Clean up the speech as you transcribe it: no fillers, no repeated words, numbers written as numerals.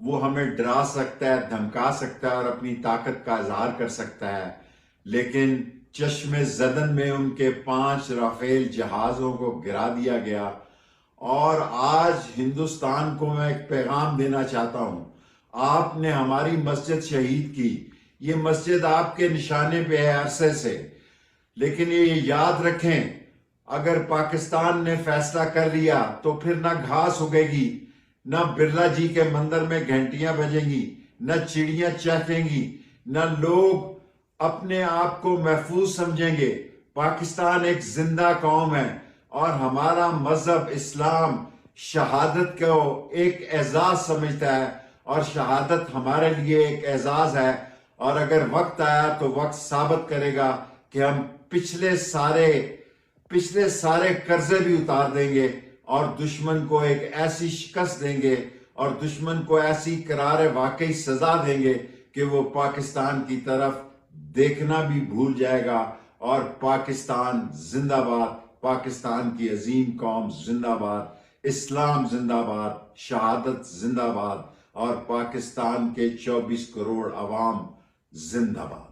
وہ ہمیں ڈرا سکتا ہے، دھمکا سکتا ہے اور اپنی طاقت کا اظہار کر سکتا ہے، لیکن چشم زدن میں ان کے 5 رافیل جہازوں کو گرا دیا گیا۔ اور آج ہندوستان کو میں ایک پیغام دینا چاہتا ہوں، آپ نے ہماری مسجد شہید کی، یہ مسجد آپ کے نشانے پہ ہے عرصے سے، لیکن یہ یاد رکھیں اگر پاکستان نے فیصلہ کر لیا تو پھر نہ گھاس اگے گی، نہ برلا جی کے مندر میں گھنٹیاں بجیں گی، نہ چڑیاں چہکیں گی، نہ لوگ اپنے آپ کو محفوظ سمجھیں گے۔ پاکستان ایک زندہ قوم ہے اور ہمارا مذہب اسلام شہادت کو ایک اعزاز سمجھتا ہے، اور شہادت ہمارے لیے ایک اعزاز ہے۔ اور اگر وقت آیا تو وقت ثابت کرے گا کہ ہم پچھلے سارے قرضے بھی اتار دیں گے اور دشمن کو ایک ایسی شکست دیں گے اور دشمن کو ایسی قرار واقعی سزا دیں گے کہ وہ پاکستان کی طرف دیکھنا بھی بھول جائے گا۔ اور پاکستان زندہ باد، پاکستان کی عظیم قوم زندہ باد، اسلام زندہ باد، شہادت زندہ باد، اور پاکستان کے 24 کروڑ عوام زندہ باد۔